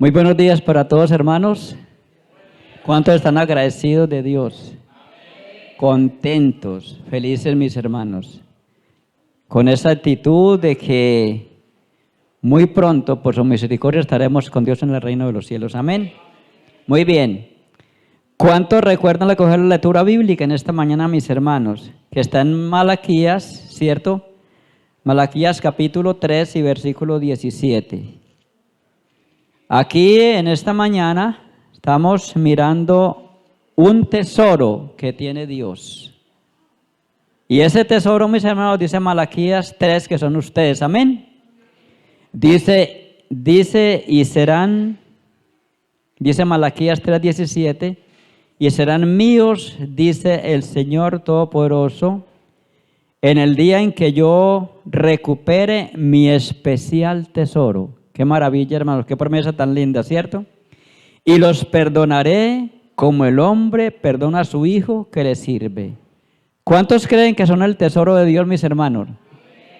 Muy buenos días para todos, hermanos. ¿Cuántos están agradecidos de Dios? Contentos, felices mis hermanos, con esa actitud de que muy pronto, por su misericordia, estaremos con Dios en el reino de los cielos. Amén. Muy bien. ¿Cuántos recuerdan coger la lectura bíblica en esta mañana, mis hermanos? Que está en Malaquías, ¿cierto? Malaquías capítulo 3 y versículo 17. Aquí en esta mañana estamos mirando un tesoro que tiene Dios. Y ese tesoro, mis hermanos, dice Malaquías 3, que son ustedes. Amén. Dice Malaquías 3:17, y serán míos, dice el Señor Todopoderoso, en el día en que yo recupere mi especial tesoro. Qué maravilla, hermanos, qué promesa tan linda, ¿cierto? Y los perdonaré como el hombre perdona a su hijo que le sirve. ¿Cuántos creen que son el tesoro de Dios, mis hermanos?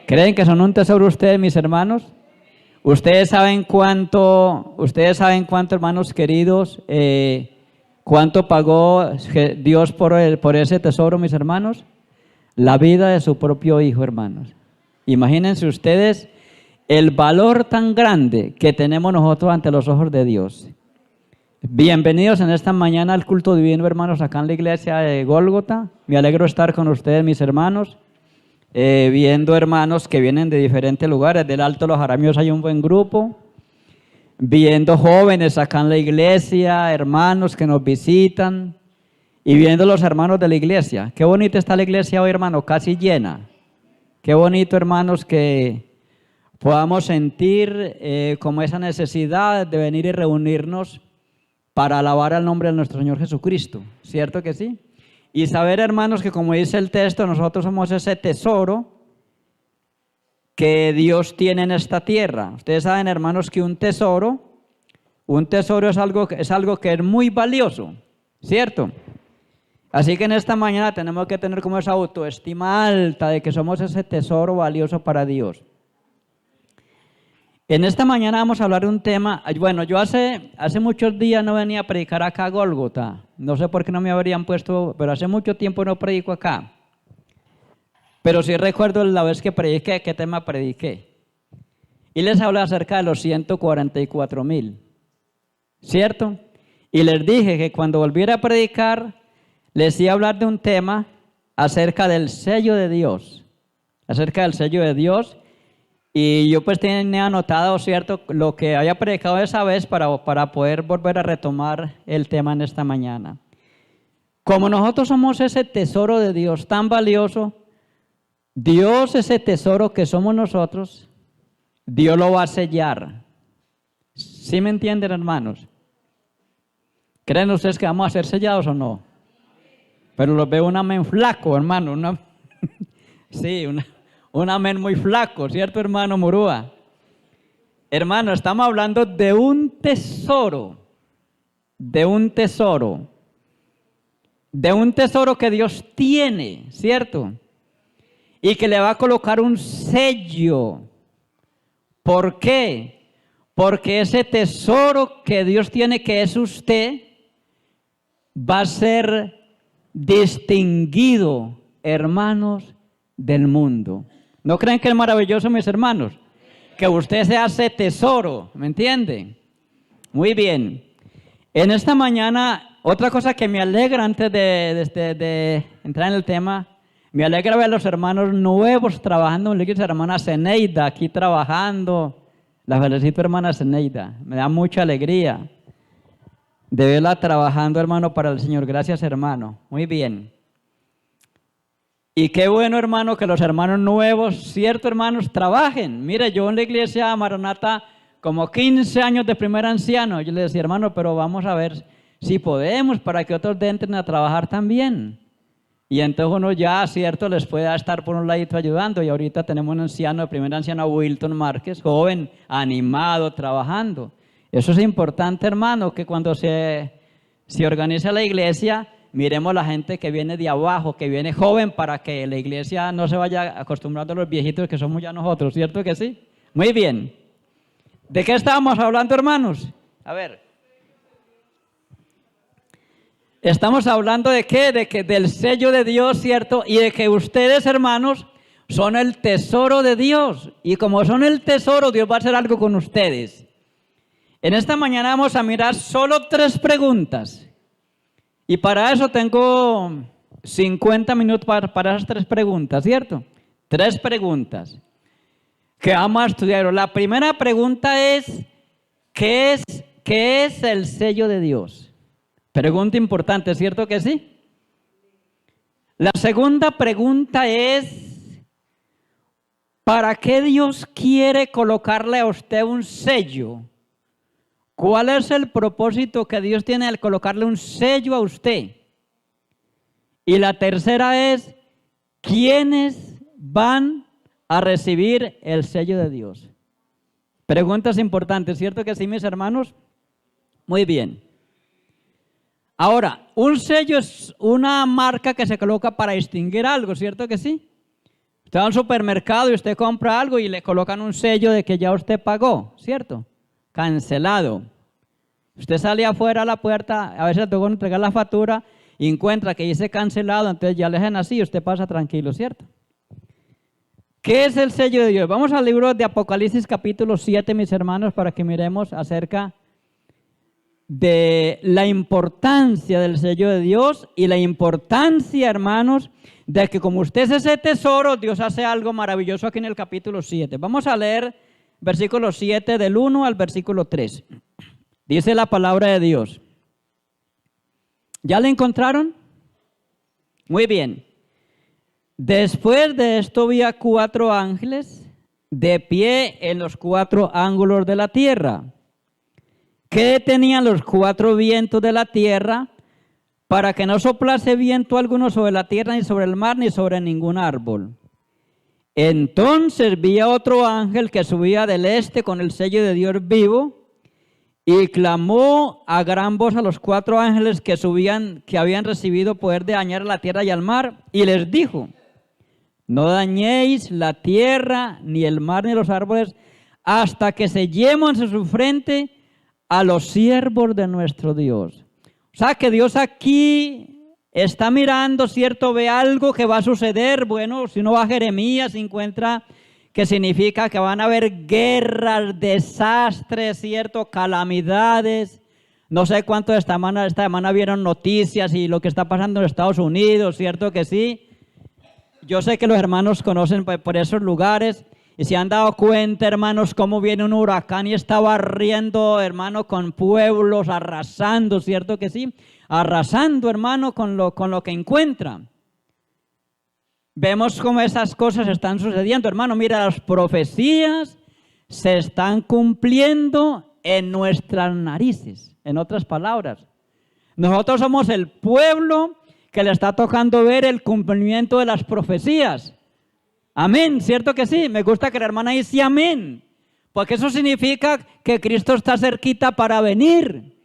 ¿Creen que son un tesoro ustedes, mis hermanos? Ustedes saben cuánto, hermanos queridos, cuánto pagó Dios por ese tesoro, mis hermanos. La vida de su propio hijo, hermanos. Imagínense ustedes el valor tan grande que tenemos nosotros ante los ojos de Dios. Bienvenidos en esta mañana al culto divino, hermanos, acá en la iglesia de Gólgota. Me alegro estar con ustedes, mis hermanos, viendo hermanos que vienen de diferentes lugares. Del Alto de los Jaramios hay un buen grupo, viendo jóvenes acá en la iglesia, hermanos que nos visitan, y viendo los hermanos de la iglesia. Qué bonita está la iglesia hoy, hermano, casi llena. Qué bonito, hermanos, que podamos sentir como esa necesidad de venir y reunirnos para alabar al nombre de nuestro Señor Jesucristo. ¿Cierto que sí? Y saber, hermanos, que como dice el texto, nosotros somos ese tesoro que Dios tiene en esta tierra. Ustedes saben, hermanos, que un tesoro es algo que es muy valioso, ¿cierto? Así que en esta mañana tenemos que tener como esa autoestima alta de que somos ese tesoro valioso para Dios. En esta mañana vamos a hablar de un tema. Bueno, yo hace muchos días no venía a predicar acá a Gólgota. No sé por qué no me habrían puesto, pero hace mucho tiempo no predico acá. Pero sí recuerdo la vez que prediqué, qué tema prediqué. Y les hablé acerca de los 144,000, ¿cierto? Y les dije que cuando volviera a predicar, les iba a hablar de un tema acerca del sello de Dios. Acerca del sello de Dios. Y yo pues tenía anotado, ¿cierto?, lo que había predicado esa vez para poder volver a retomar el tema en esta mañana. Como nosotros somos ese tesoro de Dios tan valioso, Dios, ese tesoro que somos nosotros, Dios lo va a sellar. ¿Sí me entienden, hermanos? ¿Creen ustedes que vamos a ser sellados o no? Pero los veo un amén flaco, hermano. Sí, un amén muy flaco, ¿cierto, hermano Murúa? Hermano, estamos hablando de un tesoro que Dios tiene, ¿cierto? Y que le va a colocar un sello. ¿Por qué? Porque ese tesoro que Dios tiene, que es usted, va a ser distinguido, hermanos, del mundo. ¿No creen que es maravilloso, mis hermanos? Que usted sea ese tesoro, ¿me entienden? Muy bien. En esta mañana, otra cosa que me alegra antes de entrar en el tema, me alegra ver a los hermanos nuevos trabajando en la iglesia, hermana Zeneida aquí trabajando. La felicito, hermana Zeneida. Me da mucha alegría de verla trabajando, hermano, para el Señor. Gracias, hermano. Muy bien. Y qué bueno, hermano, que los hermanos nuevos, cierto, hermanos, trabajen. Mire, yo en la iglesia Maranata, como 15 años de primer anciano, yo le decía, hermano, pero vamos a ver si podemos para que otros entren a trabajar también. Y entonces uno ya, cierto, les puede estar por un ladito ayudando. Y ahorita tenemos un anciano, el primer anciano, Wilton Márquez, joven, animado, trabajando. Eso es importante, hermano, que cuando se organiza la iglesia, miremos la gente que viene de abajo, que viene joven, para que la iglesia no se vaya acostumbrando a los viejitos que somos ya nosotros, ¿cierto que sí? Muy bien. ¿De qué estábamos hablando, hermanos? A ver. Estamos hablando de qué, del sello de Dios, ¿cierto? Y de que ustedes, hermanos, son el tesoro de Dios. Y como son el tesoro, Dios va a hacer algo con ustedes. En esta mañana vamos a mirar solo 3 preguntas. Y para eso tengo 50 minutos para esas 3 preguntas, ¿cierto? 3 preguntas que vamos a estudiar. La primera pregunta es, ¿qué es el sello de Dios? Pregunta importante, ¿cierto que sí? La segunda pregunta es, ¿para qué Dios quiere colocarle a usted un sello? ¿Cuál es el propósito que Dios tiene al colocarle un sello a usted? Y la tercera es, ¿quiénes van a recibir el sello de Dios? Preguntas importantes, ¿cierto que sí, mis hermanos? Muy bien. Ahora, un sello es una marca que se coloca para distinguir algo, ¿cierto que sí? Usted va al supermercado y usted compra algo y le colocan un sello de que ya usted pagó, ¿cierto? Cancelado. Usted sale afuera a la puerta, a veces le toca entregar la factura y encuentra que dice cancelado, entonces ya le dejan así y usted pasa tranquilo, ¿cierto? ¿Qué es el sello de Dios? Vamos al libro de Apocalipsis capítulo 7, mis hermanos, para que miremos acerca de la importancia del sello de Dios y la importancia, hermanos, de que como usted es ese tesoro, Dios hace algo maravilloso aquí en el capítulo 7. Vamos a leer versículo 7 del 1 al versículo 3. Dice la palabra de Dios. ¿Ya la encontraron? Muy bien. Después de esto vi a 4 ángeles de pie en los 4 ángulos de la tierra, que tenían los 4 vientos de la tierra, para que no soplase viento alguno sobre la tierra, ni sobre el mar, ni sobre ningún árbol. Entonces vi a otro ángel que subía del este con el sello de Dios vivo, y clamó a gran voz a los 4 ángeles que subían, que habían recibido poder de dañar a la tierra y al mar, y les dijo: no dañéis la tierra, ni el mar, ni los árboles, hasta que sellemos en su frente a los siervos de nuestro Dios. O sea que Dios aquí está mirando, ¿cierto? Ve algo que va a suceder. Bueno, si uno va a Jeremías, se encuentra que significa que van a haber guerras, desastres, ¿cierto? Calamidades. No sé cuánto esta semana vieron noticias y lo que está pasando en Estados Unidos, ¿cierto que sí? Yo sé que los hermanos conocen por esos lugares. Y se han dado cuenta, hermanos, cómo viene un huracán y está barriendo, hermano, con pueblos, arrasando, ¿cierto que sí? Arrasando, hermano, con lo que encuentra. Vemos cómo esas cosas están sucediendo, hermano. Mira, las profecías se están cumpliendo en nuestras narices. En otras palabras, nosotros somos el pueblo que le está tocando ver el cumplimiento de las profecías. Amén, ¿cierto que sí? Me gusta que la hermana dice amén, porque eso significa que Cristo está cerquita para venir.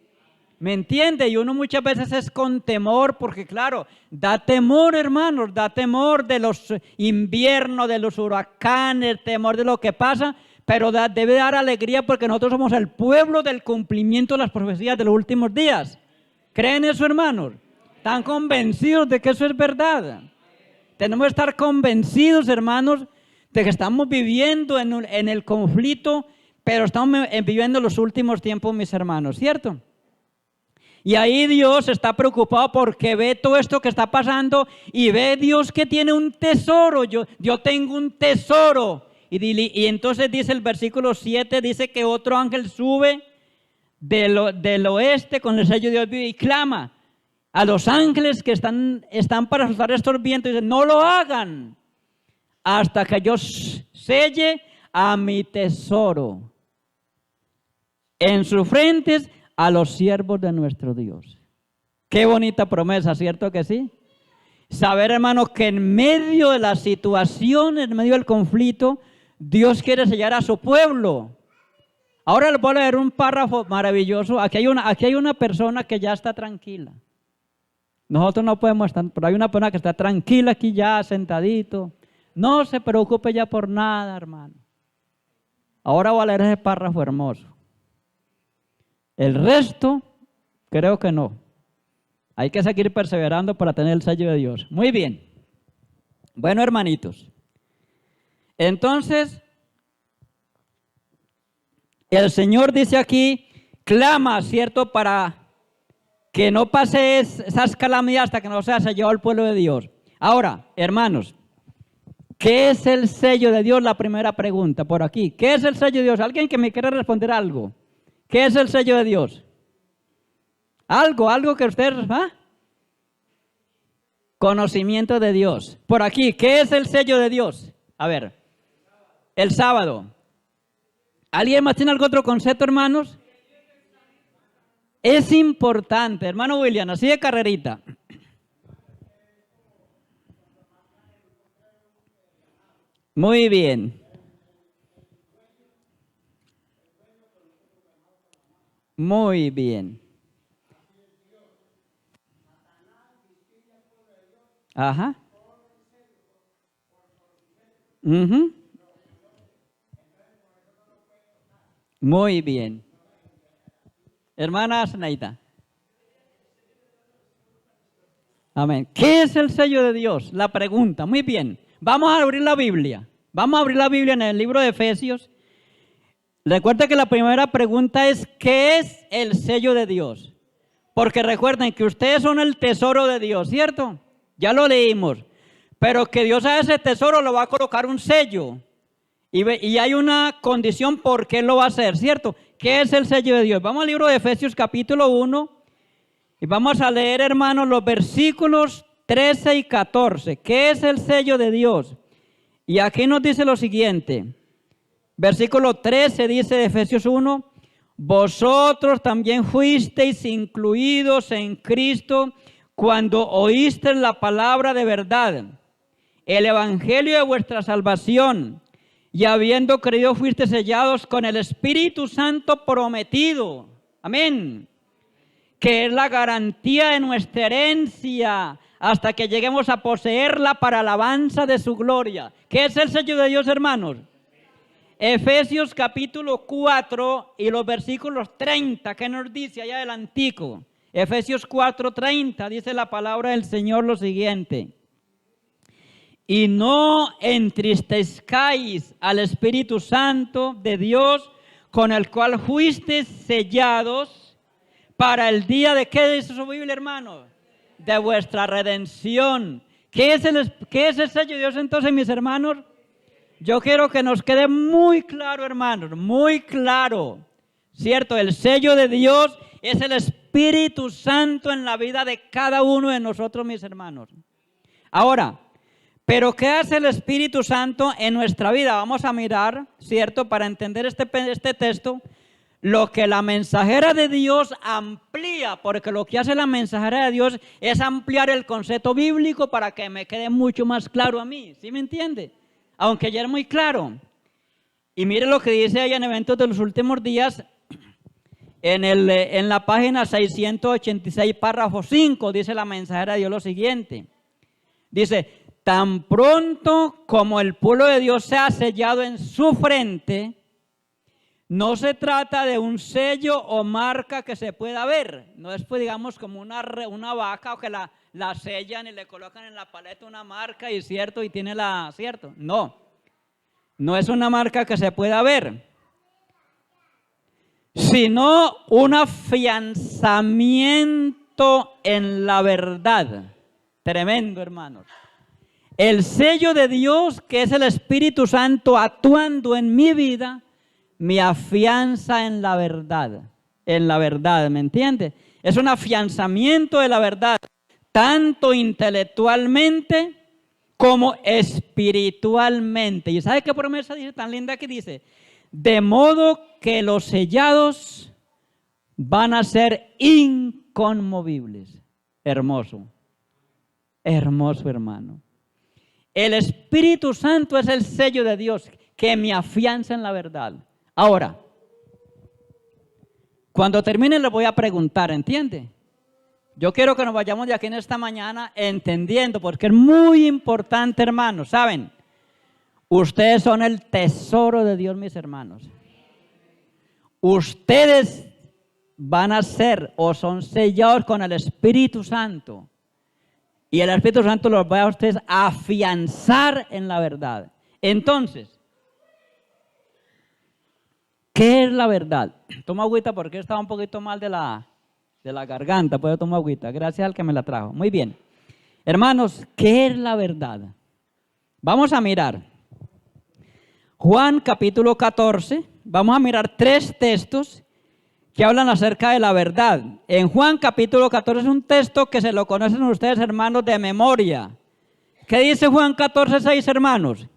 ¿Me entiende? Y uno muchas veces es con temor, porque claro, da temor, hermanos, da temor de los inviernos, de los huracanes, temor de lo que pasa, pero debe dar alegría porque nosotros somos el pueblo del cumplimiento de las profecías de los últimos días. ¿Creen eso, hermanos? ¿Están convencidos de que eso es verdad? Tenemos que estar convencidos, hermanos, de que estamos viviendo en el conflicto, pero estamos viviendo los últimos tiempos, mis hermanos, ¿cierto? Y ahí Dios está preocupado porque ve todo esto que está pasando y ve Dios que tiene un tesoro. Yo tengo un tesoro. Y entonces dice el versículo 7, dice que otro ángel sube del oeste con el sello de Dios y clama a los ángeles que están para soltar estos vientos y dicen: no lo hagan hasta que yo selle a mi tesoro en sus frentes a los siervos de nuestro Dios. Qué bonita promesa, ¿cierto que sí? Saber, hermanos, que en medio de la situación, en medio del conflicto, Dios quiere sellar a su pueblo. Ahora les voy a leer un párrafo maravilloso. Aquí hay una persona que ya está tranquila. Nosotros no podemos estar, pero hay una persona que está tranquila aquí ya, sentadito. No se preocupe ya por nada, hermano. Ahora voy a leer ese párrafo hermoso. El resto, creo que no. Hay que seguir perseverando para tener el sello de Dios. Muy bien. Bueno, hermanitos. Entonces, el Señor dice aquí, clama, ¿cierto? Para que no pase esas calamidades hasta que no sea sellado el pueblo de Dios. Ahora, hermanos, ¿qué es el sello de Dios? La primera pregunta por aquí. ¿Qué es el sello de Dios? ¿Alguien que me quiera responder algo? ¿Qué es el sello de Dios? Algo que ustedes, conocimiento de Dios. Por aquí, ¿qué es el sello de Dios? A ver, el sábado. ¿Alguien más tiene algún otro concepto, hermanos? Es importante, hermano William, así de carrerita. Muy bien. Muy bien. Ajá. Ujú. Muy bien. Hermana Zenaida. Amén. ¿Qué es el sello de Dios? La pregunta. Muy bien. Vamos a abrir la Biblia. Vamos a abrir la Biblia en el libro de Efesios. Recuerda que la primera pregunta es, ¿qué es el sello de Dios? Porque recuerden que ustedes son el tesoro de Dios, ¿cierto? Ya lo leímos. Pero que Dios a ese tesoro le va a colocar un sello. Y hay una condición por qué lo va a hacer, ¿cierto? ¿Qué es el sello de Dios? Vamos al libro de Efesios capítulo 1 y vamos a leer, hermanos, los versículos 13 y 14. ¿Qué es el sello de Dios? Y aquí nos dice lo siguiente. Versículo 13 dice de Efesios 1, vosotros también fuisteis incluidos en Cristo cuando oísteis la palabra de verdad, el evangelio de vuestra salvación, y habiendo creído fuisteis sellados con el Espíritu Santo prometido. Amén. Que es la garantía de nuestra herencia hasta que lleguemos a poseerla para alabanza de su gloria. ¿Qué es el sello de Dios, hermanos? Efesios capítulo 4 y los versículos 30, ¿qué nos dice allá adelantico? Efesios 4:30 dice la palabra del Señor lo siguiente. Y no entristezcáis al Espíritu Santo de Dios, con el cual fuisteis sellados para el día de, ¿qué dice su Biblia, hermano? De vuestra redención. ¿Qué es el sello de Dios entonces, mis hermanos? Yo quiero que nos quede muy claro, hermanos, muy claro, ¿cierto? El sello de Dios es el Espíritu Santo en la vida de cada uno de nosotros, mis hermanos. Ahora, ¿pero qué hace el Espíritu Santo en nuestra vida? Vamos a mirar, ¿cierto? Para entender este texto, lo que la mensajera de Dios amplía, porque lo que hace la mensajera de Dios es ampliar el concepto bíblico para que me quede mucho más claro a mí, ¿sí me entiende? Aunque ya es muy claro. Y mire lo que dice ahí en Eventos de los Últimos Días, en la página 686, párrafo 5, dice la mensajera de Dios lo siguiente. Dice, tan pronto como el pueblo de Dios sea sellado en su frente, no se trata de un sello o marca que se pueda ver. No es, pues, digamos, como una vaca o que la sellan y le colocan en la paleta una marca y cierto, y tiene cierto. No, no es una marca que se pueda ver, sino un afianzamiento en la verdad. Tremendo, hermanos. El sello de Dios, que es el Espíritu Santo actuando en mi vida, me afianza en la verdad, ¿me entiende? Es un afianzamiento de la verdad, tanto intelectualmente como espiritualmente. ¿Y sabe qué promesa dice tan linda que dice? De modo que los sellados van a ser inconmovibles. Hermoso, hermoso, hermano. El Espíritu Santo es el sello de Dios que me afianza en la verdad. Ahora, cuando termine les voy a preguntar, ¿entiende? Yo quiero que nos vayamos de aquí en esta mañana entendiendo, porque es muy importante, hermanos, ¿saben? Ustedes son el tesoro de Dios, mis hermanos. Ustedes van a ser o son sellados con el Espíritu Santo. Y el Espíritu Santo los va a ustedes afianzar en la verdad. Entonces, ¿qué es la verdad? Toma agüita porque estaba un poquito mal de la garganta. Puedo tomar agüita. Gracias al que me la trajo. Muy bien. Hermanos, ¿qué es la verdad? Vamos a mirar. Juan capítulo 14. Vamos a mirar 3 textos que hablan acerca de la verdad. En Juan capítulo 14 es un texto que se lo conocen ustedes, hermanos, de memoria. ¿Qué dice Juan 14:6, hermanos?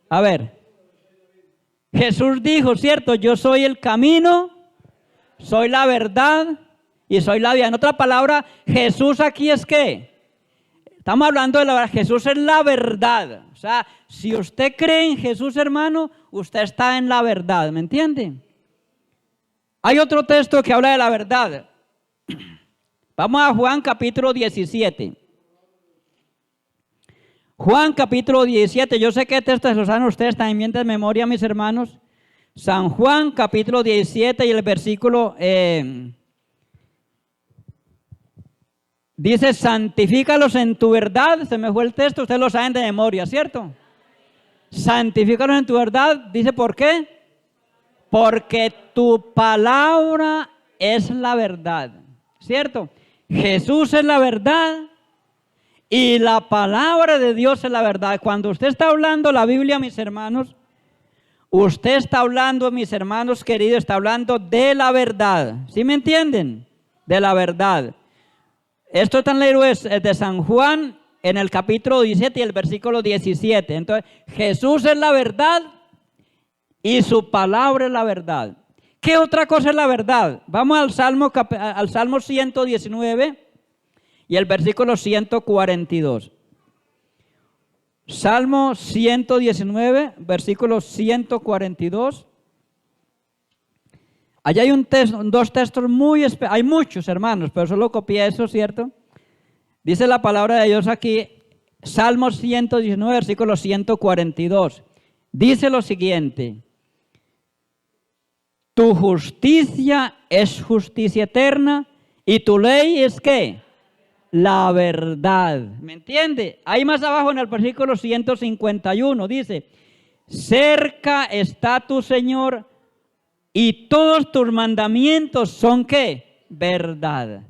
A ver. Jesús dijo, ¿cierto? Yo soy el camino, soy la verdad y soy la vida. En otra palabra, Jesús aquí es ¿qué? Estamos hablando de la verdad. Jesús es la verdad. O sea, si usted cree en Jesús, hermano, usted está en la verdad. ¿Me entiende? Hay otro texto que habla de la verdad. Vamos a Juan capítulo 17. Juan capítulo 17. Yo sé que textos los saben ustedes también de memoria, mis hermanos. San Juan capítulo 17 y el versículo dice, santifícalos en tu verdad. Se me fue el texto, ustedes lo saben de memoria, ¿cierto? Santifícalos en tu verdad. Dice, ¿por qué? Porque tu palabra es la verdad, ¿cierto? Jesús es la verdad y la palabra de Dios es la verdad. Cuando usted está hablando la Biblia, mis hermanos, usted está hablando, mis hermanos queridos, está hablando de la verdad. ¿Sí me entienden? De la verdad. Esto tan leído es de San Juan en el capítulo 17 y el versículo 17. Entonces, Jesús es la verdad y su palabra es la verdad. ¿Qué otra cosa es la verdad? Vamos al Salmo 119 y el versículo 142. Salmo 119, versículo 142. Allá hay dos textos muy especiales. Hay muchos, hermanos, pero solo copié eso, ¿cierto? Dice la palabra de Dios aquí, Salmo 119, versículo 142. Dice lo siguiente. Tu justicia es justicia eterna y tu ley es ¿qué? La verdad. ¿Me entiende? Ahí más abajo en el versículo 151 dice, cerca está tu Señor y todos tus mandamientos son ¿qué? Verdad.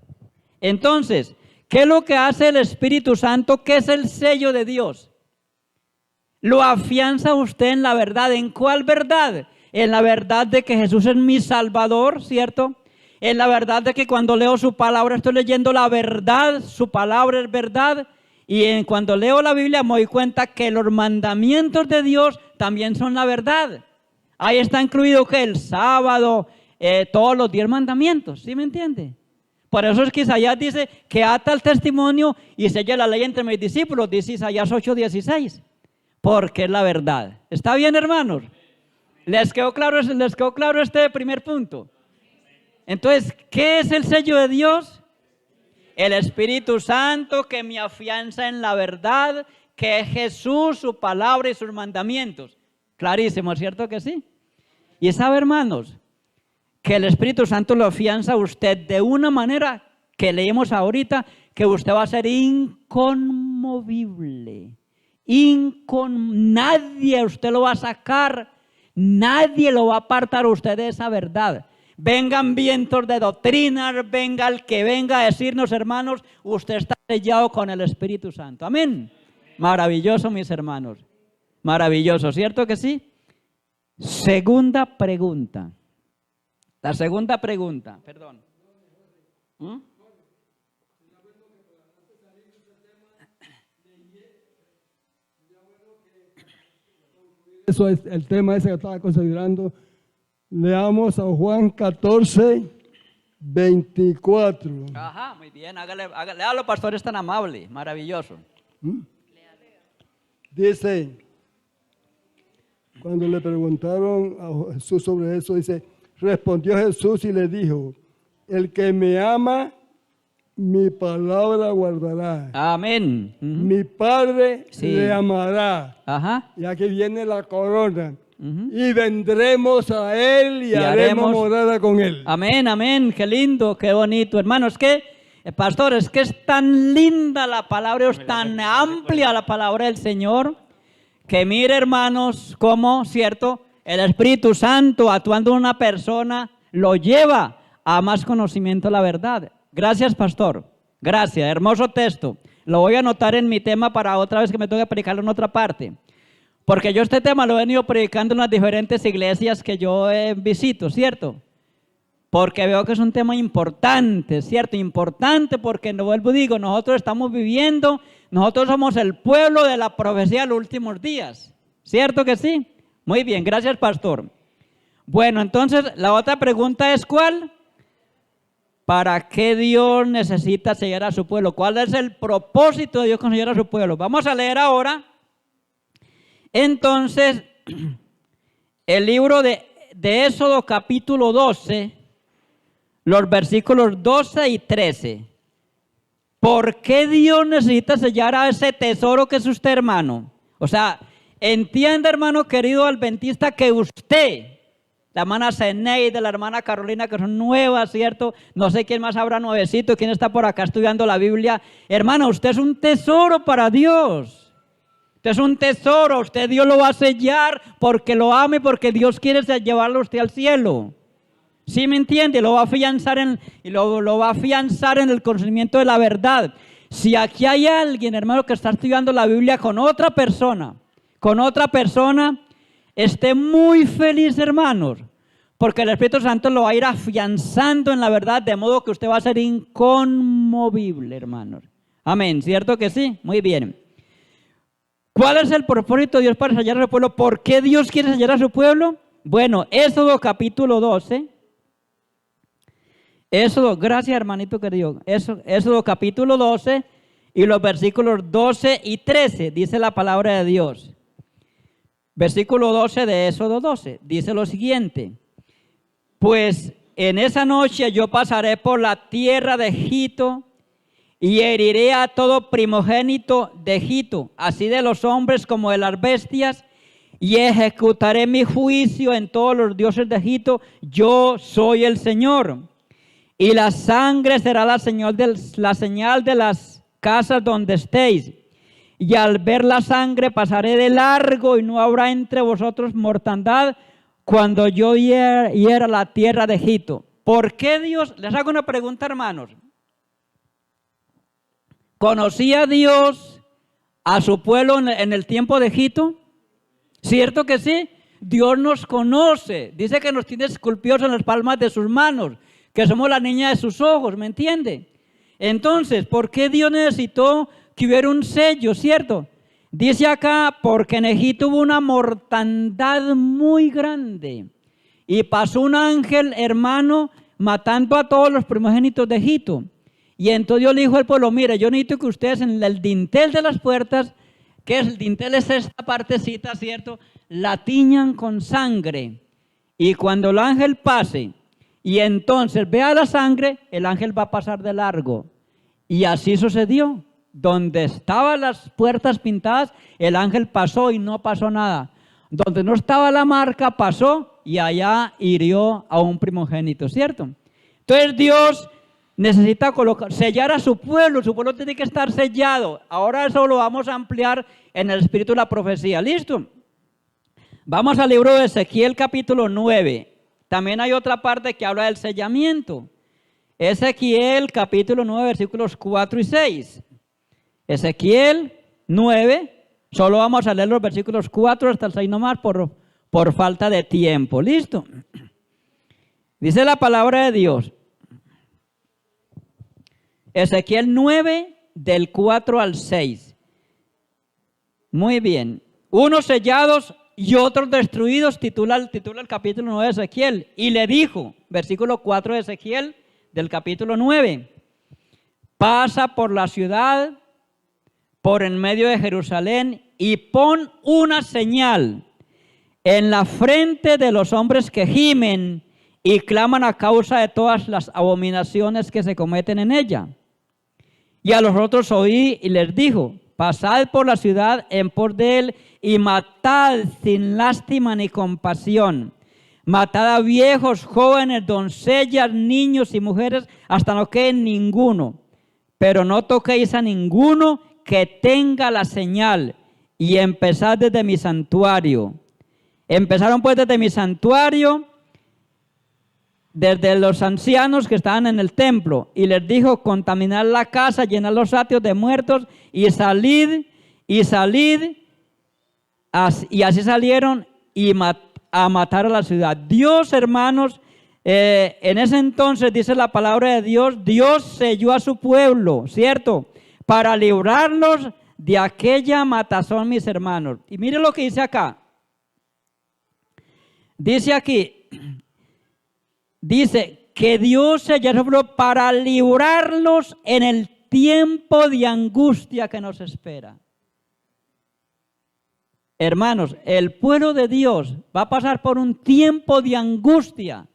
Entonces, ¿qué es lo que hace el Espíritu Santo? ¿Qué es el sello de Dios? Lo afianza usted en la verdad. ¿En cuál verdad? En la verdad de que Jesús es mi Salvador, ¿cierto? En la verdad de que cuando leo su palabra estoy leyendo la verdad, su palabra es verdad. Y cuando leo la Biblia me doy cuenta que los mandamientos de Dios también son la verdad. Ahí está incluido que el sábado, todos los 10 mandamientos, ¿sí me entiende? Por eso es que Isaías dice que ata el testimonio y sella la ley entre mis discípulos, dice Isaías 8:16, porque es la verdad. ¿Está bien, hermanos? ¿Les quedó claro este primer punto? Entonces, ¿qué es el sello de Dios? El Espíritu Santo que me afianza en la verdad, que es Jesús, su palabra y sus mandamientos. Clarísimo, ¿cierto que sí? Y sabe, hermanos, que el Espíritu Santo lo afianza a usted de una manera que leímos ahorita, que usted va a ser inconmovible. Nadie usted lo va a sacar, nadie lo va a apartar a usted de esa verdad. Vengan vientos de doctrina, venga el que venga a decirnos, hermanos, usted está sellado con el Espíritu Santo. Amén. Maravilloso, mis hermanos. Maravilloso, ¿cierto que sí? Segunda pregunta. La segunda pregunta, perdón. Eso es el tema ese que estaba considerando. Leamos a Juan 14, 24. Ajá, muy bien, léalo, pastor, es tan amable, maravilloso. Dice, cuando le preguntaron a Jesús sobre eso, dice, respondió Jesús y le dijo, el que me ama, mi palabra guardará. Amén. Mi Padre Sí. le amará. Ajá. Y aquí viene la corona. y vendremos a Él y haremos morada con Él. Amén, amén, qué lindo, qué bonito. Hermanos, pastor, es que es tan linda la palabra, es tan amplia la palabra del Señor, que mire, hermanos, cómo, cierto, el Espíritu Santo actuando en una persona lo lleva a más conocimiento de la verdad. Gracias, pastor. Gracias, hermoso texto. Lo voy a anotar en mi tema para otra vez que me toque predicarlo en otra parte. Porque yo este tema lo he venido predicando en las diferentes iglesias que yo visito, ¿cierto? Porque veo que es un tema importante, ¿cierto? Importante porque, no vuelvo y digo, nosotros estamos viviendo, nosotros somos el pueblo de la profecía de los últimos días. ¿Cierto que sí? Muy bien, gracias, pastor. Bueno, entonces la otra pregunta es ¿cuál? ¿Para qué Dios necesita sellar a su pueblo? ¿Cuál es el propósito de Dios con sellar a su pueblo? Vamos a leer ahora. Entonces, el libro de Éxodo capítulo 12, los versículos 12 y 13. ¿Por qué Dios necesita sellar a ese tesoro que es usted, hermano? O sea, entiende, hermano querido adventista, que usted, la hermana Zeneide, la hermana Carolina, que son nuevas, ¿cierto? No sé quién más habrá nuevecito, quién está por acá estudiando la Biblia. Hermano, usted es un tesoro para Dios. Usted es un tesoro, usted Dios lo va a sellar porque lo ama y porque Dios quiere llevarlo a usted al cielo. ¿Sí me entiende? Lo va a afianzar lo va a afianzar en el conocimiento de la verdad. Si aquí hay alguien, hermano, que está estudiando la Biblia con otra persona, esté muy feliz, hermanos, porque el Espíritu Santo lo va a ir afianzando en la verdad, de modo que usted va a ser inconmovible, hermanos. Amén, ¿cierto que sí? Muy bien. ¿Cuál es el propósito de Dios para sellar a su pueblo? ¿Por qué Dios quiere sellar a su pueblo? Bueno, Éxodo capítulo 12. Gracias, hermanito querido. Éxodo capítulo 12 y los versículos 12 y 13, dice la palabra de Dios. Versículo 12 de Éxodo 12, dice lo siguiente. Pues en esa noche yo pasaré por la tierra de Egipto y heriré a todo primogénito de Egipto, así de los hombres como de las bestias, y ejecutaré mi juicio en todos los dioses de Egipto. Yo soy el Señor. Y la sangre será la señal de las casas donde estéis. Y al ver la sangre pasaré de largo y no habrá entre vosotros mortandad cuando yo hiera la tierra de Egipto. ¿Por qué Dios? Les hago una pregunta, hermanos. ¿Conocía Dios a su pueblo en el tiempo de Egipto? ¿Cierto que sí? Dios nos conoce. Dice que nos tiene esculpidos en las palmas de sus manos, que somos la niña de sus ojos, ¿me entiende? Entonces, ¿por qué Dios necesitó que hubiera un sello, cierto? Dice acá, porque en Egipto hubo una mortandad muy grande y pasó un ángel, hermano, matando a todos los primogénitos de Egipto. Y entonces Dios le dijo al pueblo, mire, yo necesito que ustedes en el dintel de las puertas, que es el dintel es esta partecita, ¿cierto? La tiñan con sangre. Y cuando el ángel pase y entonces vea la sangre, el ángel va a pasar de largo. Y así sucedió. Donde estaban las puertas pintadas, el ángel pasó y no pasó nada. Donde no estaba la marca, pasó y allá hirió a un primogénito, ¿cierto? Entonces Dios necesita sellar a su pueblo tiene que estar sellado. Ahora eso lo vamos a ampliar en el espíritu de la profecía. ¿Listo? Vamos al libro de Ezequiel capítulo 9. También hay otra parte que habla del sellamiento. Ezequiel capítulo 9 versículos 4 y 6. Ezequiel 9, solo vamos a leer los versículos 4 hasta el 6 nomás por falta de tiempo. ¿Listo? Dice la palabra de Dios. Ezequiel 9, del 4 al 6. Muy bien. Unos sellados y otros destruidos, titula el capítulo 9 de Ezequiel. Y le dijo, versículo 4 de Ezequiel, del capítulo 9. Pasa por la ciudad, por en medio de Jerusalén, y pon una señal en la frente de los hombres que gimen y claman a causa de todas las abominaciones que se cometen en ella. Y a los otros oí y les dijo, pasad por la ciudad en pos de él y matad sin lástima ni compasión. Matad a viejos, jóvenes, doncellas, niños y mujeres, hasta no quede ninguno. Pero no toquéis a ninguno que tenga la señal, y empezad desde mi santuario. Empezaron pues desde mi santuario, desde los ancianos que estaban en el templo, y les dijo: contaminad la casa, llenad los atrios de muertos, y salid, y así salieron a matar a la ciudad. Dios, hermanos, en ese entonces, dice la palabra de Dios, Dios selló a su pueblo, ¿cierto?, para librarlos de aquella matazón, mis hermanos. Y mire lo que dice acá. Dice aquí, dice que Dios selló a su pueblo para librarlos en el tiempo de angustia que nos espera. Hermanos, el pueblo de Dios va a pasar por un tiempo de angustia,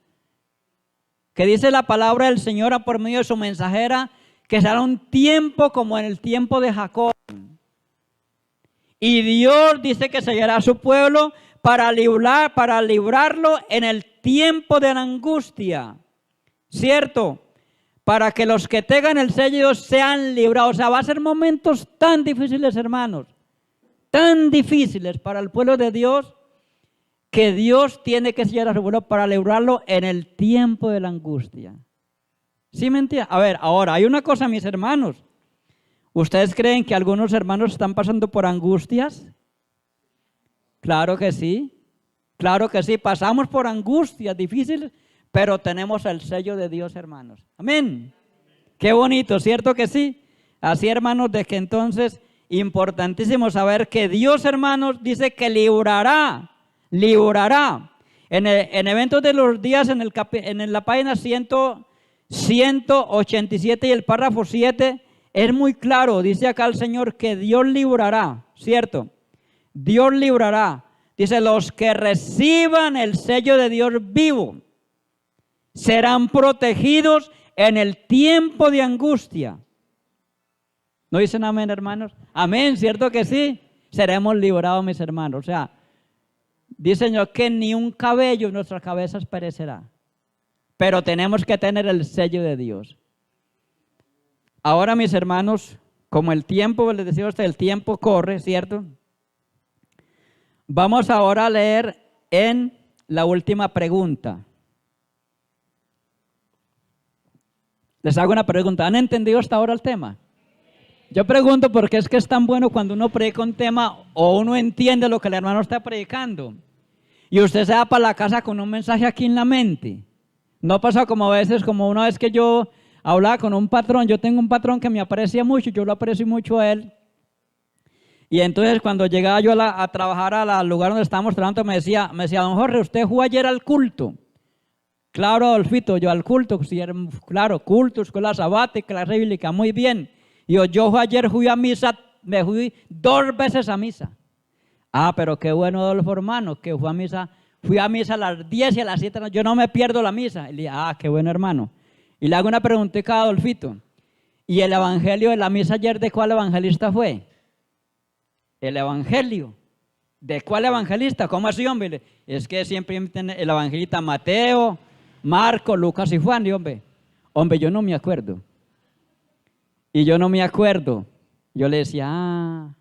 que dice la palabra del Señor por medio de su mensajera, que será un tiempo como en el tiempo de Jacob. Y Dios dice que sellará a su pueblo para librarlo en el tiempo de la angustia, ¿cierto? Para que los que tengan el sello sean librados. O sea, va a ser momentos tan difíciles, hermanos, tan difíciles para el pueblo de Dios, que Dios tiene que sellar a su pueblo para librarlo en el tiempo de la angustia. ¿Sí me entienden? A ver, ahora, hay una cosa, mis hermanos. ¿Ustedes creen que algunos hermanos están pasando por angustias? Claro que sí. Claro que sí. Pasamos por angustias difíciles, pero tenemos el sello de Dios, hermanos. Amén. Qué bonito, ¿cierto que sí? Así, hermanos, de que entonces, importantísimo saber que Dios, hermanos, dice que librará. En Eventos de los Días, en la página 187 y el párrafo 7, es muy claro, dice acá el Señor que Dios librará, ¿cierto? Dios librará. Dice, los que reciban el sello de Dios vivo serán protegidos en el tiempo de angustia. ¿No dicen amén, hermanos? Amén, ¿cierto que sí? Seremos librados, mis hermanos. O sea, dice el Señor que ni un cabello en nuestras cabezas perecerá. Pero tenemos que tener el sello de Dios. Ahora, mis hermanos, como el tiempo, les decía a usted, el tiempo corre, ¿cierto? Vamos ahora a leer en la última pregunta. Les hago una pregunta. ¿Han entendido hasta ahora el tema? Yo pregunto porque es que es tan bueno cuando uno predica un tema o uno entiende lo que el hermano está predicando y usted se va para la casa con un mensaje aquí en la mente. No pasa como a veces, como una vez que yo hablaba con un patrón. Yo tengo un patrón que me aprecia mucho, yo lo aprecio mucho a él. Y entonces cuando llegaba yo a trabajar al lugar donde estábamos trabajando, me decía, don Jorge, ¿usted fue ayer al culto? Claro, Adolfito, yo al culto, sí, claro, culto, escuela sabática, la bíblica, muy bien. Y yo ayer fui a misa, me fui 2 veces a misa. Ah, pero qué bueno, Adolfo, hermano, que fui a misa a las 10 y a las 7, yo no me pierdo la misa. Y le dije, qué bueno, hermano. Y le hago una preguntita a Adolfito. ¿Y el evangelio de la misa ayer de cuál evangelista fue? El evangelio. ¿De cuál evangelista? ¿Cómo así, hombre? Es que siempre el evangelista Mateo, Marcos, Lucas y Juan, y hombre, yo no me acuerdo. Y yo no me acuerdo. Yo le decía,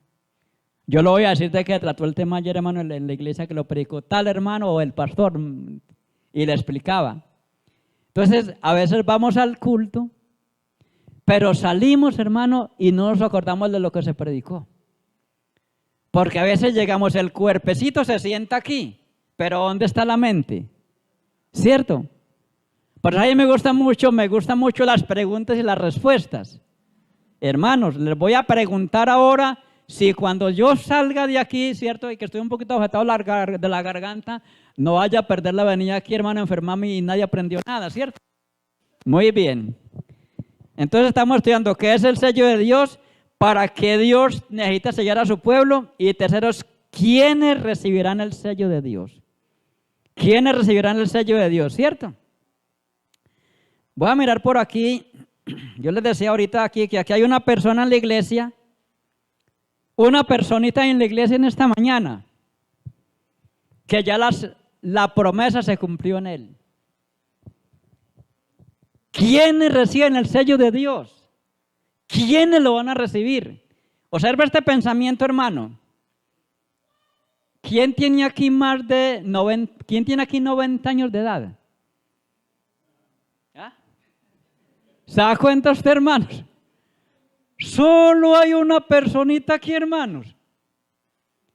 yo lo voy a decir de que trató el tema ayer, hermano, en la iglesia que lo predicó tal hermano o el pastor, y le explicaba. Entonces, a veces vamos al culto, pero salimos, hermano, y no nos acordamos de lo que se predicó. Porque a veces llegamos, el cuerpecito se sienta aquí, pero ¿dónde está la mente? ¿Cierto? Por eso a mí me gustan mucho las preguntas y las respuestas. Hermanos, les voy a preguntar ahora si cuando yo salga de aquí, ¿cierto? Y que estoy un poquito afectado de la garganta, no vaya a perder la venida aquí, hermano, enfermarme y nadie aprendió nada, ¿cierto? Muy bien. Entonces estamos estudiando qué es el sello de Dios, para qué Dios necesita sellar a su pueblo, y tercero es quiénes recibirán el sello de Dios. ¿Quiénes recibirán el sello de Dios, cierto? Voy a mirar por aquí. Yo les decía ahorita aquí que aquí hay una persona en la iglesia una personita en la iglesia en esta mañana que ya la promesa se cumplió en él. ¿Quiénes reciben el sello de Dios? ¿Quiénes lo van a recibir? Observa este pensamiento, hermano. ¿Quién tiene aquí ¿quién tiene aquí 90 años de edad? ¿Ah? ¿Se da cuenta usted, hermanos? Solo hay una personita aquí, hermanos,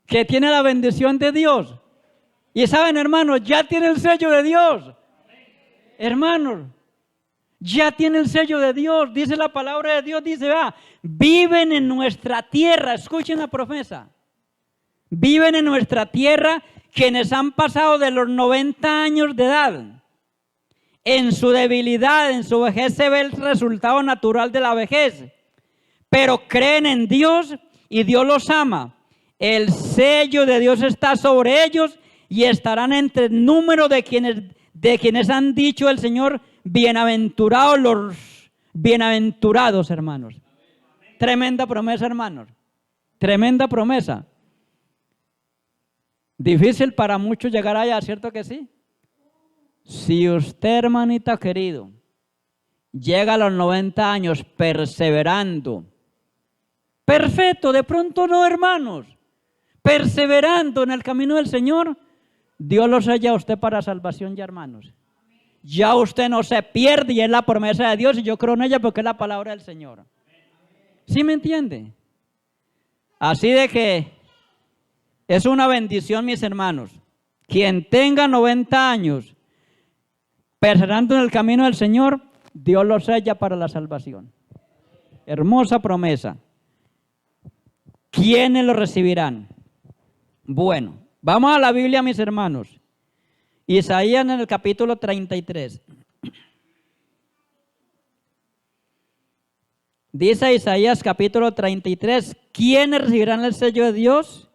que tiene la bendición de Dios. Y saben, hermanos, ya tiene el sello de Dios. Hermanos, ya tiene el sello de Dios. Dice la palabra de Dios, dice, viven en nuestra tierra. Escuchen la promesa. Viven en nuestra tierra quienes han pasado de los 90 años de edad. En su debilidad, en su vejez se ve el resultado natural de la vejez. Pero creen en Dios y Dios los ama. El sello de Dios está sobre ellos y estarán entre el número de quienes han dicho el Señor, bienaventurados los bienaventurados, hermanos. Tremenda promesa, hermanos. Tremenda promesa. Difícil para muchos llegar allá, ¿cierto que sí? Si usted, hermanita querido, llega a los 90 años perseverando, perfecto, de pronto no, hermanos, perseverando en el camino del Señor, Dios lo sella a usted para salvación ya, hermanos. Ya usted no se pierde y es la promesa de Dios y yo creo en ella porque es la palabra del Señor. ¿Sí me entiende? Así de que es una bendición, mis hermanos. Quien tenga 90 años perseverando en el camino del Señor, Dios lo sella para la salvación. Hermosa promesa. ¿Quiénes lo recibirán? Bueno, vamos a la Biblia, mis hermanos. Isaías en el capítulo 33. Dice Isaías capítulo 33, ¿quiénes recibirán el sello de Dios?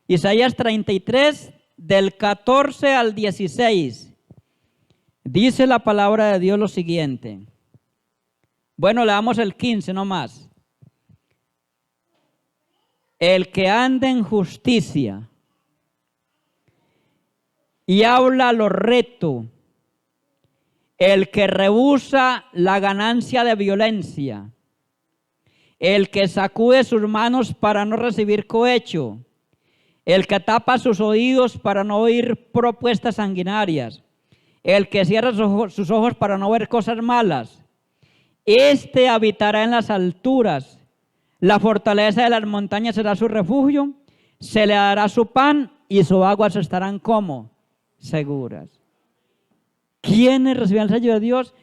Isaías 33, del 14 al 16. Dice la palabra de Dios lo siguiente. Bueno, leamos el 15 nomás. El que anda en justicia y habla lo recto, el que rehúsa la ganancia de violencia, el que sacude sus manos para no recibir cohecho, el que tapa sus oídos para no oír propuestas sanguinarias, el que cierra sus ojos para no ver cosas malas, este habitará en las alturas, la fortaleza de las montañas será su refugio, se le dará su pan y sus aguas estarán como seguras. ¿Quiénes reciben el sello de Dios?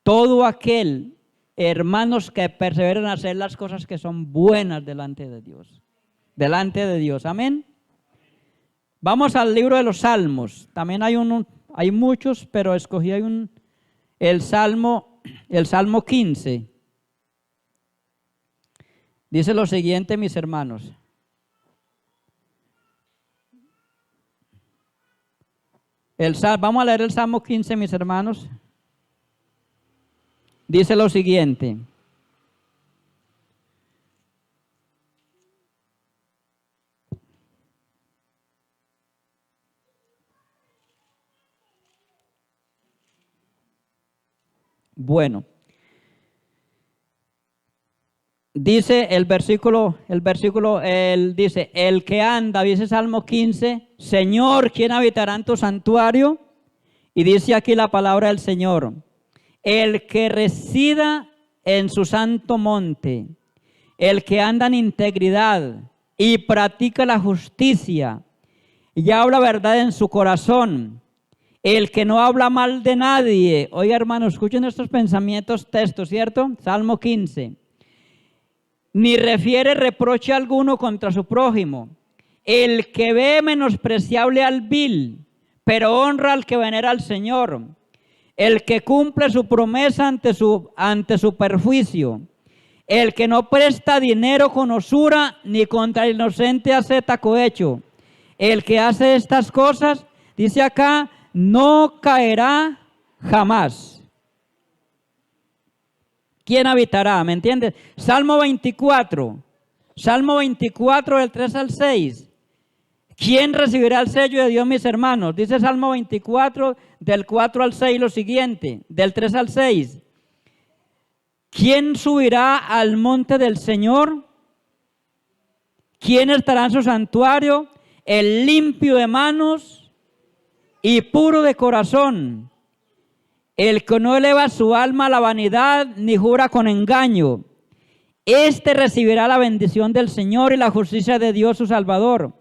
Todo aquel, hermanos, que perseveren en hacer las cosas que son buenas delante de Dios. Delante de Dios, amén. Vamos al libro de los Salmos. También hay muchos, pero escogí el Salmo 15. Dice lo siguiente, mis hermanos. Vamos a leer el Salmo 15, mis hermanos. Dice lo siguiente. Bueno, dice el versículo, dice, el que anda, dice Salmo 15, Señor, ¿quién habitará en tu santuario? Y dice aquí la palabra del Señor, el que resida en su santo monte, el que anda en integridad y practica la justicia y habla verdad en su corazón, el que no habla mal de nadie. Oiga, hermanos, escuchen estos pensamientos, textos, ¿cierto? Salmo 15. Ni refiere reproche alguno contra su prójimo. El que ve menospreciable al vil, pero honra al que venera al Señor. El que cumple su promesa ante su perjuicio. El que no presta dinero con usura, ni contra el inocente acepta cohecho. El que hace estas cosas, dice acá, no caerá jamás. ¿Quién habitará? ¿Me entiendes? Salmo 24. Salmo 24, del 3 al 6. ¿Quién recibirá el sello de Dios, mis hermanos? Dice Salmo 24, del 4 al 6, lo siguiente, del 3 al 6. ¿Quién subirá al monte del Señor? ¿Quién estará en su santuario? El limpio de manos y puro de corazón, el que no eleva su alma a la vanidad ni jura con engaño. Este recibirá la bendición del Señor y la justicia de Dios su Salvador.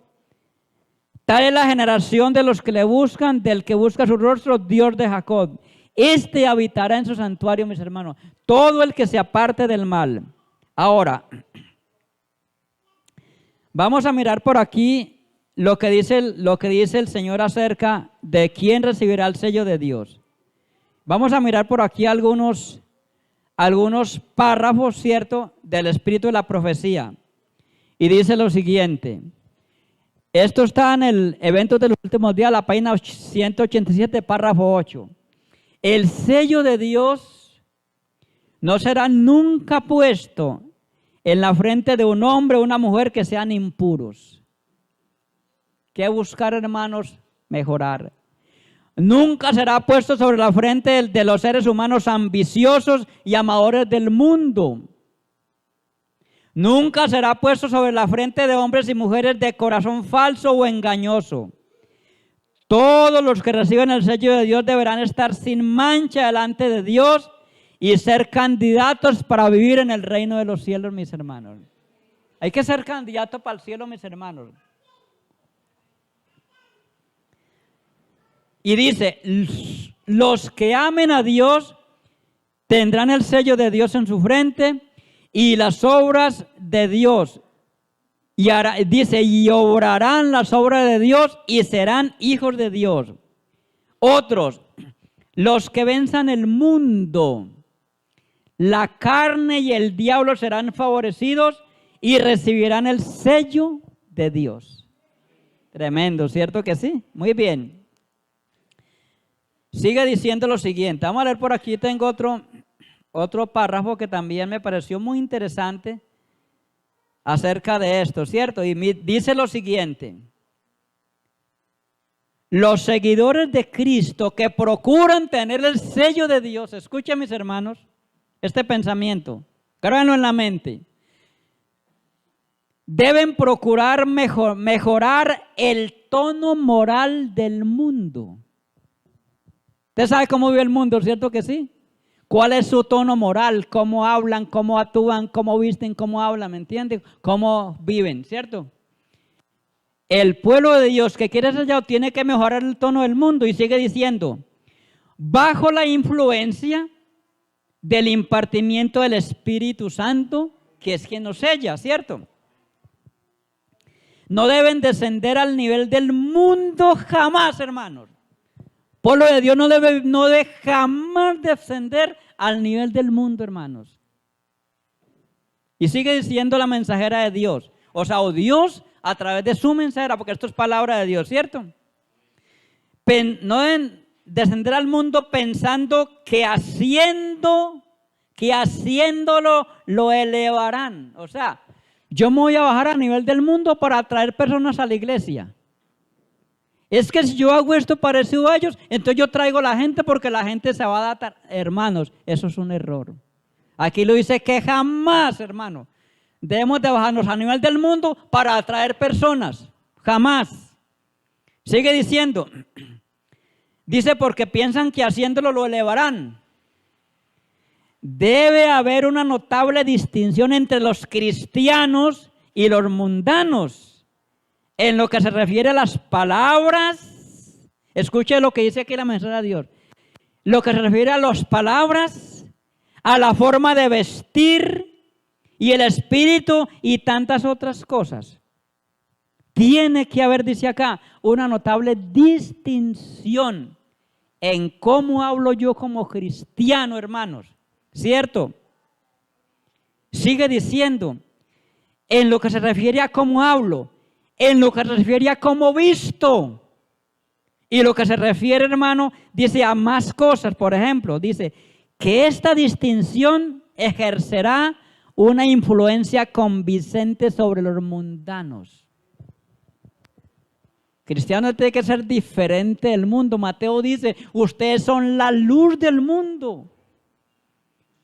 Tal es la generación de los que le buscan, del que busca su rostro, Dios de Jacob. Este habitará en su santuario, mis hermanos. Todo el que se aparte del mal. Ahora, vamos a mirar por aquí lo que dice el Señor acerca de quién recibirá el sello de Dios. Vamos a mirar por aquí algunos párrafos, ¿cierto?, del espíritu de la profecía. Y dice lo siguiente. Esto está en el evento de los últimos días, la página 187, párrafo 8. El sello de Dios no será nunca puesto en la frente de un hombre o una mujer que sean impuros. ¿Qué buscar, hermanos? Mejorar. Nunca será puesto sobre la frente de los seres humanos ambiciosos y amadores del mundo. Nunca será puesto sobre la frente de hombres y mujeres de corazón falso o engañoso. Todos los que reciben el sello de Dios deberán estar sin mancha delante de Dios y ser candidatos para vivir en el reino de los cielos, mis hermanos. Hay que ser candidato para el cielo, mis hermanos. Y dice, los que amen a Dios tendrán el sello de Dios en su frente y las obras de Dios. Y dice, y obrarán las obras de Dios y serán hijos de Dios. Otros, los que venzan el mundo, la carne y el diablo serán favorecidos y recibirán el sello de Dios. Tremendo, ¿cierto que sí? Muy bien. Sigue diciendo lo siguiente. Vamos a leer por aquí, tengo otro párrafo que también me pareció muy interesante acerca de esto, ¿cierto? Y dice lo siguiente. Los seguidores de Cristo que procuran tener el sello de Dios, escuchen, mis hermanos, este pensamiento, grábenlo en la mente. Deben procurar mejorar el tono moral del mundo. Usted sabe cómo vive el mundo, ¿cierto que sí? ¿Cuál es su tono moral? ¿Cómo hablan? ¿Cómo actúan? ¿Cómo visten? ¿Cómo hablan? ¿Me entiende? ¿Cómo viven? ¿Cierto? El pueblo de Dios que quiere ser sellado tiene que mejorar el tono del mundo. Y sigue diciendo, bajo la influencia del impartimiento del Espíritu Santo, que es quien nos sella, ¿cierto? No deben descender al nivel del mundo jamás, hermanos. Pueblo de Dios no debe jamás descender al nivel del mundo, hermanos. Y sigue diciendo la mensajera de Dios. O sea, Dios a través de su mensajera, porque esto es palabra de Dios, ¿cierto? No deben descender al mundo pensando que haciéndolo lo elevarán. O sea, yo me voy a bajar a nivel del mundo para atraer personas a la iglesia. Es que si yo hago esto parecido a ellos, entonces yo traigo a la gente porque la gente se va a adaptar. Hermanos, eso es un error. Aquí lo dice que jamás, hermano, debemos de bajarnos a nivel del mundo para atraer personas. Jamás. Sigue diciendo. Dice porque piensan que haciéndolo lo elevarán. Debe haber una notable distinción entre los cristianos y los mundanos. En lo que se refiere a las palabras, escuche lo que dice aquí la mensajera de Dios. Lo que se refiere a las palabras, a la forma de vestir y el espíritu y tantas otras cosas. Tiene que haber, dice acá, una notable distinción en cómo hablo yo como cristiano, hermanos. ¿Cierto? Sigue diciendo, en lo que se refiere a cómo hablo, en lo que se refiere a cómo visto. Y lo que se refiere, hermano, dice a más cosas. Por ejemplo, dice que esta distinción ejercerá una influencia convincente sobre los mundanos. Cristiano tiene que ser diferente del mundo. Mateo dice, ustedes son la luz del mundo.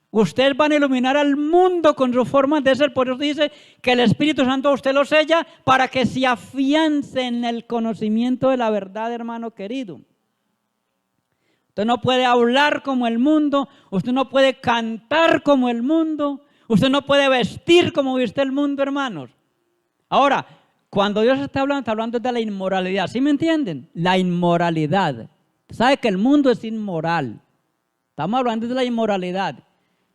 Ustedes van a iluminar al mundo con sus formas de ser. Por eso dice que el Espíritu Santo a usted lo sella para que se afiance en el conocimiento de la verdad, hermano querido. Usted no puede hablar como el mundo. Usted no puede cantar como el mundo. Usted no puede vestir como viste el mundo, hermanos. Ahora, cuando Dios está hablando de la inmoralidad. ¿Sí me entienden? La inmoralidad. ¿Sabe que el mundo es inmoral? Estamos hablando de la inmoralidad.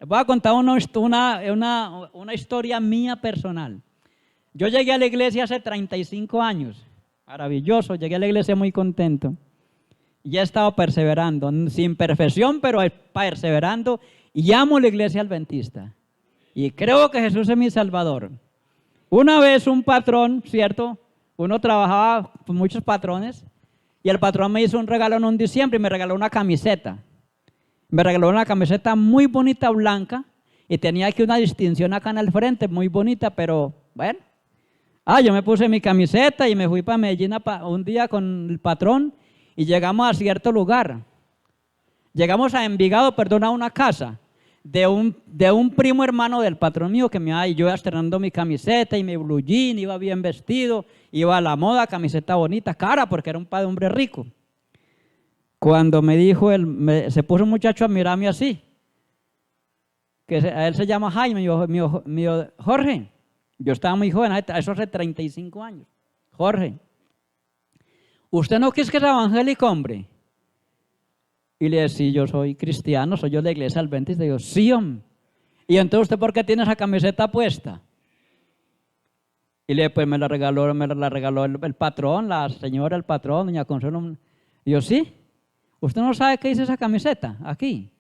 Les voy a contar una historia mía personal. Yo llegué a la iglesia hace 35 años. Maravilloso. Llegué a la iglesia muy contento. Y he estado perseverando. Sin perfección, pero perseverando. Y amo la iglesia adventista. Y creo que Jesús es mi Salvador. Una vez un patrón, ¿cierto? Uno trabajaba con muchos patrones y el patrón me hizo un regalo en un diciembre y me regaló una camiseta. Me regaló una camiseta muy bonita, blanca, y tenía aquí una distinción acá en el frente, muy bonita, pero bueno. Yo me puse mi camiseta y me fui para Medellín un día con el patrón y llegamos a cierto lugar. Llegamos a Envigado, a una casa de un primo hermano del patrón mío que y yo iba estrenando mi camiseta y mi blue jean, iba bien vestido, iba a la moda, camiseta bonita, cara, porque era un padre hombre rico. Cuando me dijo, se puso un muchacho a mirarme así, él se llama Jaime, mío, Jorge, yo estaba muy joven, eso hace 35 años, Jorge, ¿usted no quiere que es evangélico, hombre? Y le decía, sí, yo soy cristiano, soy yo de la iglesia adventista. Y yo, sí, hombre. ¿Y entonces usted por qué tiene esa camiseta puesta? Y pues me la regaló el patrón, la señora, el patrón, doña Consuelo. Y yo, sí. ¿Usted no sabe qué dice esa camiseta aquí?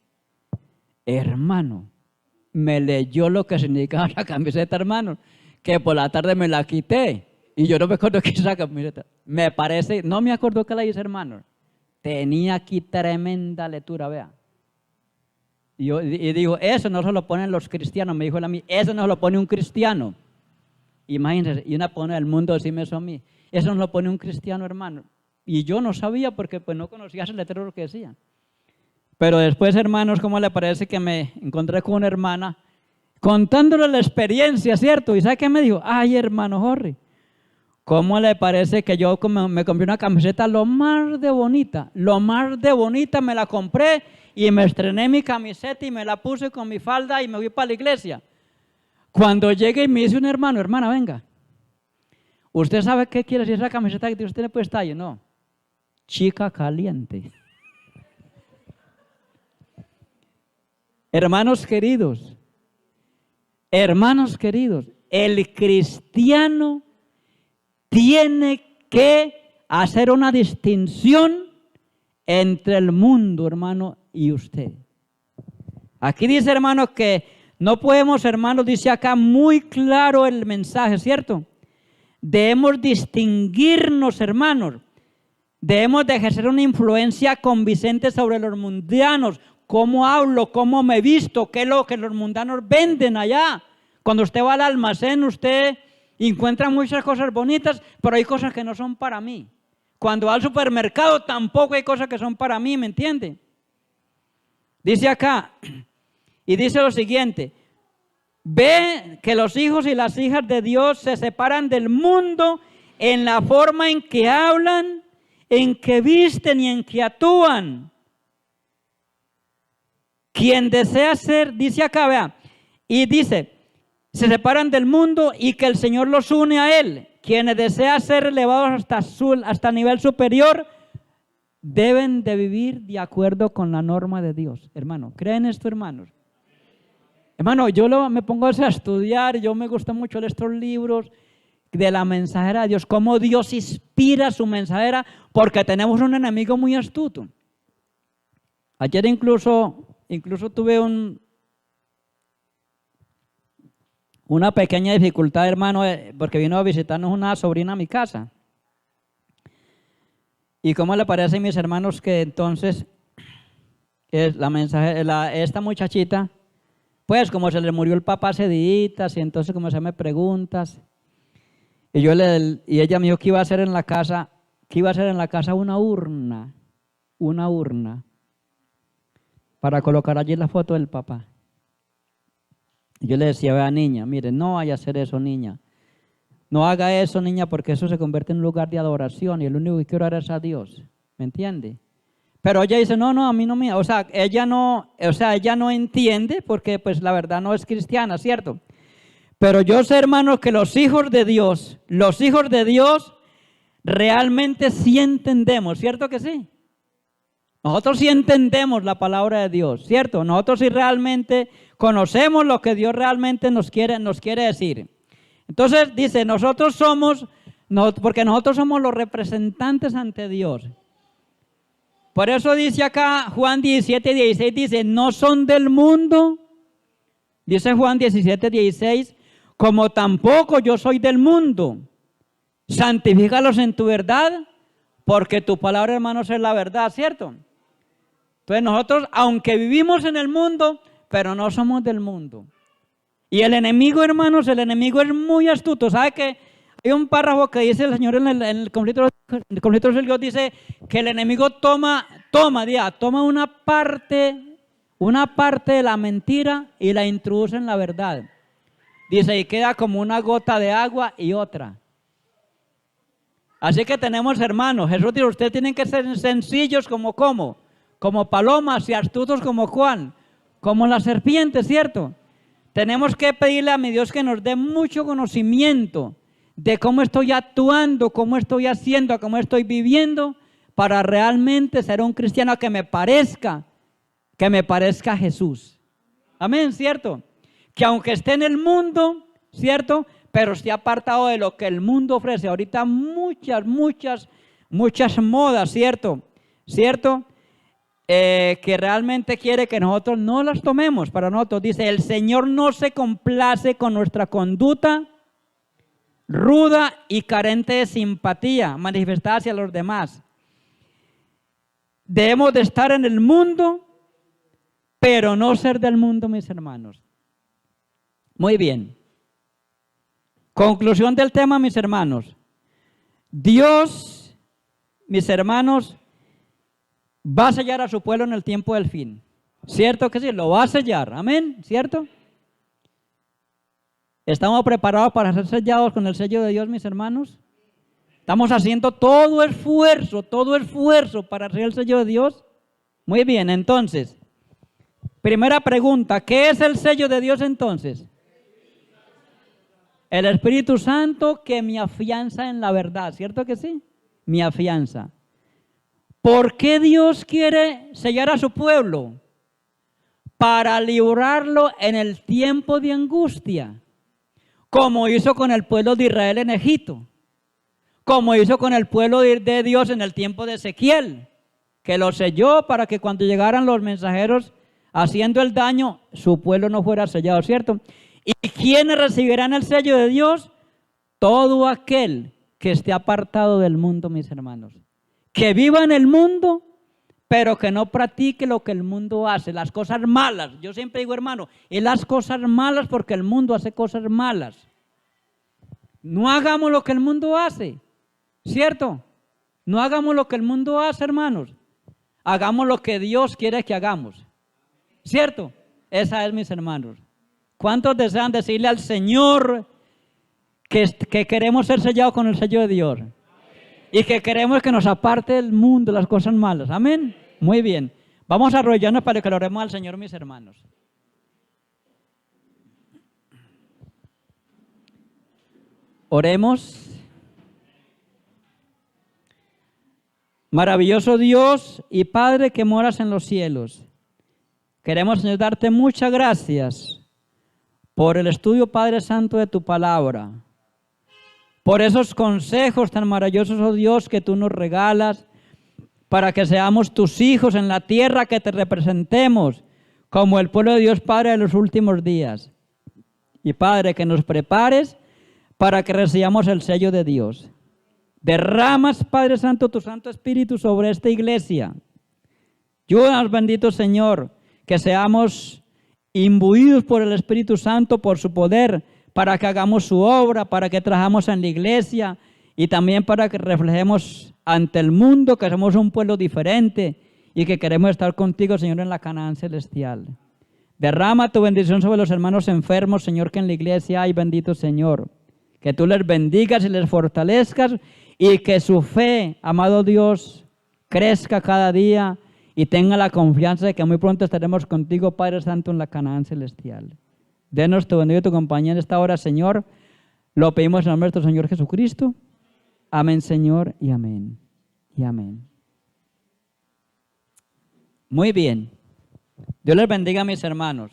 Hermano, me leyó lo que significaba la camiseta, hermano, que por la tarde me la quité. Y yo no me acuerdo qué es esa camiseta. No me acuerdo qué la dice, hermano. Tenía aquí tremenda lectura, vea. Y digo, eso no se lo ponen los cristianos, me dijo él a mí, eso no se lo pone un cristiano. Imagínense, y una pone el mundo decirme eso a mí, eso no lo pone un cristiano, hermano. Y yo no sabía porque pues no conocía ese letrero lo que decía. Pero después, hermanos, ¿cómo le parece que me encontré con una hermana contándole la experiencia, cierto? ¿Y sabe qué me dijo? Ay, hermano Jorge, ¿cómo le parece que yo me compré una camiseta lo más de bonita me la compré y me estrené mi camiseta y me la puse con mi falda y me fui para la iglesia? Cuando llegué y me dice un hermano, hermana, venga, ¿usted sabe qué quiere decir esa camiseta que usted le puesta ahí? No, chica caliente. Hermanos queridos, el cristiano tiene que hacer una distinción entre el mundo, hermano, y usted. Aquí dice, hermano, que no podemos, hermano, dice acá muy claro el mensaje, ¿cierto? Debemos distinguirnos, hermanos. Debemos de ejercer una influencia convincente sobre los mundanos. ¿Cómo hablo? ¿Cómo me visto? ¿Qué es lo que los mundanos venden allá? Cuando usted va al almacén, usted encuentra muchas cosas bonitas, pero hay cosas que no son para mí. Cuando va al supermercado tampoco hay cosas que son para mí, ¿me entiende? Dice acá, y dice lo siguiente, ve que los hijos y las hijas de Dios se separan del mundo en la forma en que hablan, en que visten y en que actúan. Quien desea ser, dice acá, vea, y dice, se separan del mundo y que el Señor los une a Él. Quienes desean ser elevados hasta nivel superior deben de vivir de acuerdo con la norma de Dios. Hermano, ¿creen esto, hermanos? Hermano, yo me pongo a estudiar, yo me gusta mucho leer estos libros de la mensajera de Dios, cómo Dios inspira su mensajera, porque tenemos un enemigo muy astuto. Ayer incluso tuve una pequeña dificultad, hermano, porque vino a visitarnos una sobrina a mi casa. ¿Y cómo le parece a mis hermanos que entonces esta muchachita Pues como se le murió el papá hace días, y entonces como se me preguntas. Y ella me dijo que iba a hacer en la casa, una urna para colocar allí la foto del papá. Y yo le decía, vea niña, mire, no vaya a hacer eso, niña. No haga eso, niña, porque eso se convierte en un lugar de adoración y el único que quiero orar es a Dios. ¿Me entiende? Pero ella dice, no, a mí no me... ella no entiende porque pues la verdad no es cristiana, ¿cierto? Pero yo sé, hermanos, que los hijos de Dios realmente sí entendemos, ¿cierto que sí? Nosotros sí entendemos la palabra de Dios, ¿cierto? Nosotros sí realmente conocemos lo que Dios realmente nos quiere decir. Entonces dice, porque nosotros somos los representantes ante Dios. Por eso dice acá Juan 17:16, dice, no son del mundo, dice Juan 17:16, como tampoco yo soy del mundo. Santifícalos en tu verdad, porque tu palabra, hermanos, es la verdad, ¿cierto? Entonces nosotros, aunque vivimos en el mundo, pero no somos del mundo. Y el enemigo, hermanos, es muy astuto. ¿Sabe que hay un párrafo que dice el Señor en el conflicto de Dios? Dice que el enemigo toma una parte de la mentira y la introduce en la verdad. Dice, y queda como una gota de agua y otra. Así que tenemos, hermanos, Jesús dice, ustedes tienen que ser sencillos como palomas y astutos como Juan, como la serpiente, ¿cierto? Tenemos que pedirle a mi Dios que nos dé mucho conocimiento de cómo estoy actuando, cómo estoy haciendo, cómo estoy viviendo, para realmente ser un cristiano que me parezca a Jesús. Amén, ¿cierto? Que aunque esté en el mundo, ¿cierto? Pero esté apartado de lo que el mundo ofrece. Ahorita muchas modas, ¿cierto? Que realmente quiere que nosotros no las tomemos para nosotros. Dice, el Señor no se complace con nuestra conducta ruda y carente de simpatía manifestada hacia los demás. Debemos de estar en el mundo, pero no ser del mundo, mis hermanos. Muy bien. Conclusión del tema, mis hermanos. Dios, mis hermanos, va a sellar a su pueblo en el tiempo del fin. ¿Cierto que sí? Lo va a sellar. Amén. ¿Cierto? ¿Estamos preparados para ser sellados con el sello de Dios, mis hermanos? ¿Estamos haciendo todo esfuerzo para hacer el sello de Dios? Muy bien, entonces. Primera pregunta, ¿qué es el sello de Dios entonces? El Espíritu Santo que me afianza en la verdad, ¿cierto que sí? Me afianza. ¿Por qué Dios quiere sellar a su pueblo? Para librarlo en el tiempo de angustia, como hizo con el pueblo de Israel en Egipto, como hizo con el pueblo de Dios en el tiempo de Ezequiel, que lo selló para que cuando llegaran los mensajeros haciendo el daño, su pueblo no fuera sellado, ¿cierto? ¿Y quiénes recibirán el sello de Dios? Todo aquel que esté apartado del mundo, mis hermanos. Que viva en el mundo, pero que no practique lo que el mundo hace, las cosas malas. Yo siempre digo, hermano, y las cosas malas porque el mundo hace cosas malas. No hagamos lo que el mundo hace, ¿cierto? No hagamos lo que el mundo hace, hermanos. Hagamos lo que Dios quiere que hagamos, ¿cierto? Esa es, mis hermanos. ¿Cuántos desean decirle al Señor que queremos ser sellados con el sello de Dios? Y que queremos que nos aparte del mundo las cosas malas. Amén. Muy bien. Vamos a arrodillarnos para que lo oremos al Señor, mis hermanos. Oremos. Maravilloso Dios y Padre que moras en los cielos. Queremos, Señor, darte muchas gracias por el estudio, Padre Santo, de tu palabra. Por esos consejos tan maravillosos, oh Dios, que tú nos regalas para que seamos tus hijos en la tierra, que te representemos como el pueblo de Dios, Padre, de los últimos días. Y Padre, que nos prepares para que recibamos el sello de Dios. Derramas, Padre Santo, tu Santo Espíritu sobre esta iglesia. Ayúdanos, bendito Señor, que seamos imbuidos por el Espíritu Santo, por su poder, para que hagamos su obra, para que trabajemos en la iglesia y también para que reflejemos ante el mundo que somos un pueblo diferente y que queremos estar contigo, Señor, en la Canaán celestial. Derrama tu bendición sobre los hermanos enfermos, Señor, que en la iglesia hay, bendito Señor. Que tú les bendigas y les fortalezcas y que su fe, amado Dios, crezca cada día y tenga la confianza de que muy pronto estaremos contigo, Padre Santo, en la Canaán celestial. Denos tu bendición y tu compañía en esta hora, Señor. Lo pedimos en el nombre de nuestro Señor Jesucristo. Amén, Señor, y amén. Y amén. Muy bien. Dios les bendiga, mis hermanos.